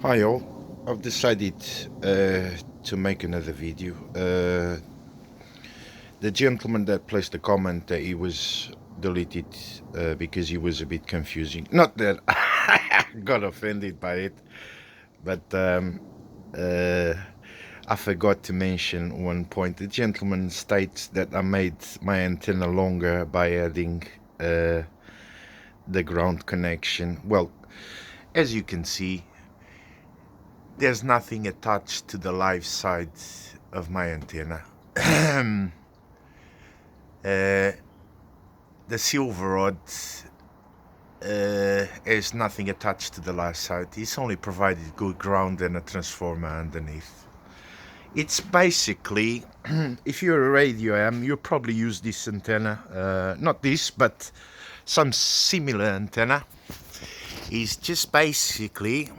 Hi all, I've decided to make another video. The gentleman that placed the comment that he was deleted because he was a bit confusing. Not that I got offended by it, but uh, I forgot to mention one point. The gentleman states that I made my antenna longer by adding the ground connection. Well, as you can see, there's nothing attached to the live side of my antenna. The silver rod has nothing attached to the live side. It's only provided good ground and a transformer underneath. It's basically, if you're a radio am, you'll probably use this antenna. Not this, but some similar antenna. It's just basically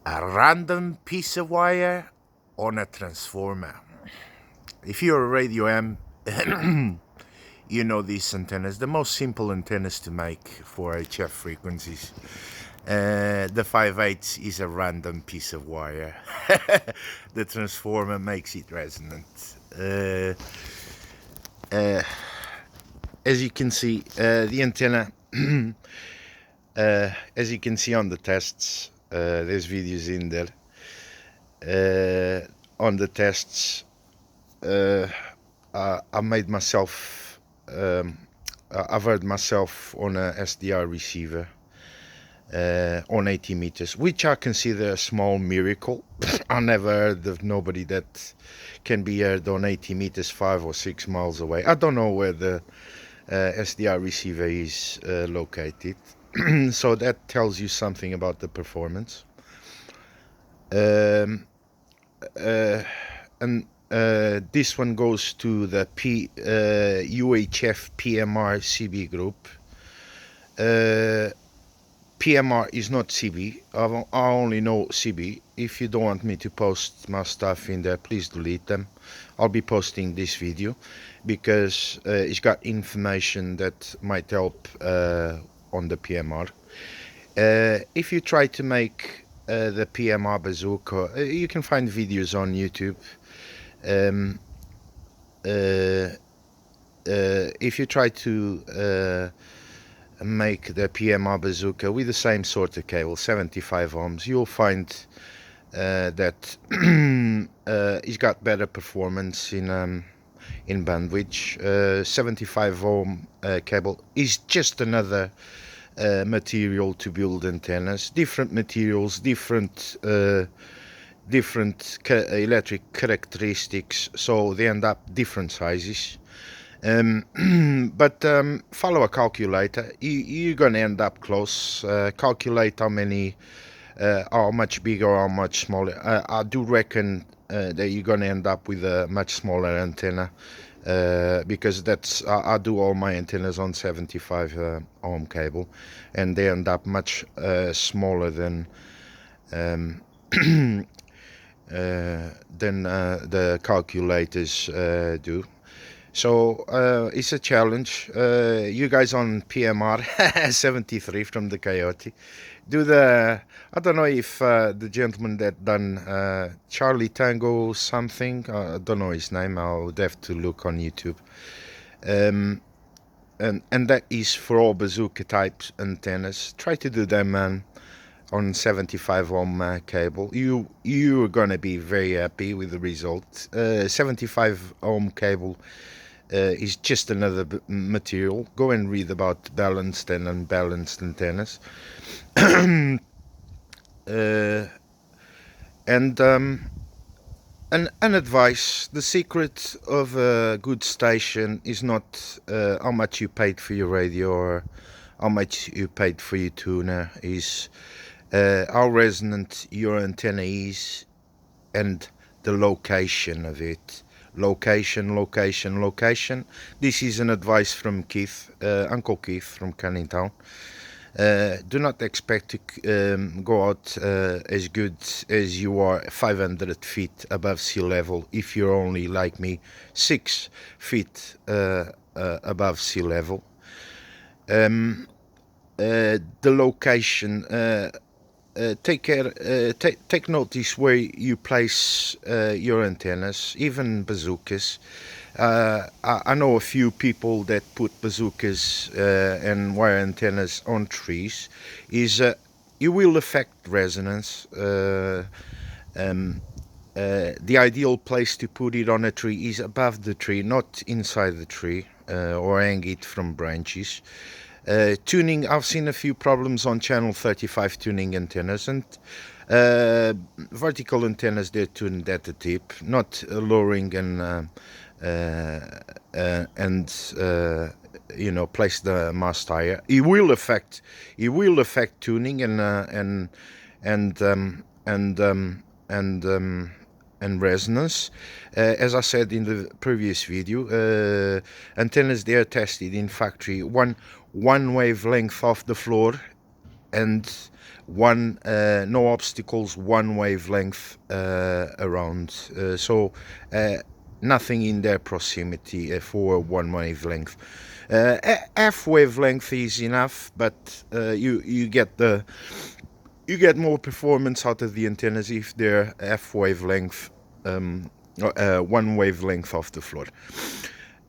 a random piece of wire on a transformer. If you're a radio am, you know these antennas, the most simple antennas to make for HF frequencies. The 5/8 is a random piece of wire. The transformer makes it resonant. As you can see, the antenna, as you can see on the tests, there's videos in there. On the tests, I made myself, I've heard myself on a SDR receiver on 80 meters, which I consider a small miracle. I never heard of nobody that can be heard on 80 meters, 5 or 6 miles away. I don't know where the SDR receiver is located. So that tells you something about the performance. And this one goes to the UHF PMR CB group. PMR is not CB. I only know CB. If you don't want me to post my stuff in there, please delete them. I'll be posting this video because it's got information that might help on the PMR. If you try to make the PMR bazooka, you can find videos on YouTube. If you try to make the PMR bazooka with the same sort of cable, 75 ohms, you'll find that it's got better performance in bandwidth. 75 ohm cable is just another material to build antennas. Different materials, different electric characteristics, so they end up different sizes. But follow a calculator. You're gonna end up close. Calculate how much bigger or how much smaller. I do reckon that you're gonna end up with a much smaller antenna, because that's I do all my antennas on 75 ohm cable, and they end up much smaller than the calculators do. So it's a challenge. You guys on PMR 73 from the Coyote, do the, I don't know if the gentleman that done Charlie Tango something, I don't know his name, I'll have to look on YouTube. And that is for all bazooka type antennas. Try to do them on 75 ohm cable. You're gonna be very happy with the result. 75 ohm cable is just another material. Go and read about balanced and unbalanced antennas. And an advice: the secret of a good station is not how much you paid for your radio or how much you paid for your tuner, is how resonant your antenna is and the location of it. Location, location, location. This is an advice from Keith, Uncle Keith from Canning Town. Do not expect to go out as good as you are 500 feet above sea level if you're only, like me, 6 feet above sea level. the location. Take care. Take notice where you place your antennas, even bazookas. I know a few people that put bazookas and wire antennas on trees. Is You will affect resonance. The ideal place to put it on a tree is above the tree, not inside the tree, or hang it from branches. Tuning, I've seen a few problems on channel 35 tuning antennas, and vertical antennas, they're tuned at the tip, not lowering and place the mast higher. It will affect tuning and and resonance. As I said in the previous video, antennas, they are tested in factory one wavelength off the floor, and one no obstacles, one wavelength around. So nothing in their proximity for one wavelength. Half wavelength is enough, but you get more performance out of the antennas if they're half wavelength, one wavelength off the floor.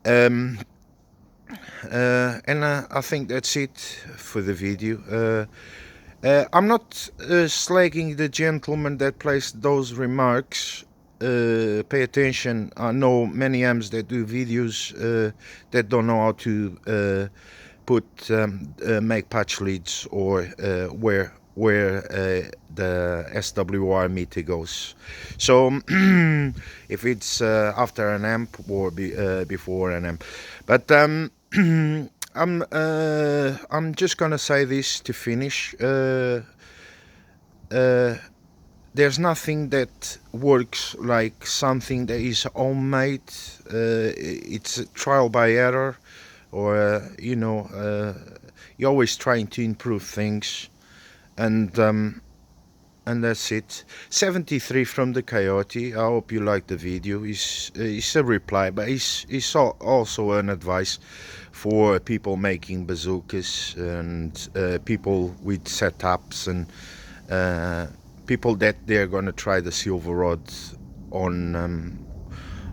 And I think that's it for the video. I'm not slagging the gentleman that placed those remarks. Pay attention. I know many AMs that do videos that don't know how to make patch leads, or where the SWR meter goes. So if it's after an amp or before an amp, but I'm just gonna say this to finish. There's nothing that works like something that is homemade. It's trial by error, or you're always trying to improve things, and that's it. 73 from the Coyote. I hope you liked the video. It's a reply, but it's also an advice for people making bazookas, and people with setups, and people that they're gonna try the silver rod on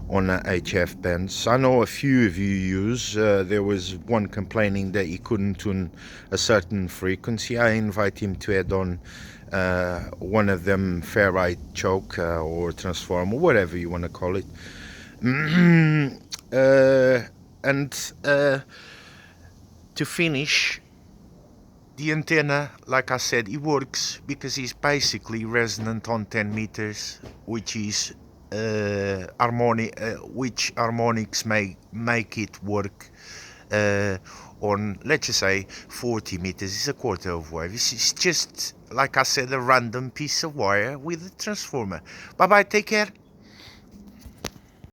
HF bands. I know a few of you use. There was one complaining that he couldn't tune a certain frequency. I invite him to add on one of them ferrite choke or transformer, whatever you want to call it. And to finish, the antenna, like I said, it works because it's basically resonant on 10 meters, which is which harmonics make it work on, let's just say, 40 meters. It's a quarter of wave. It's just, like I said, a random piece of wire with a transformer. Bye bye, take care.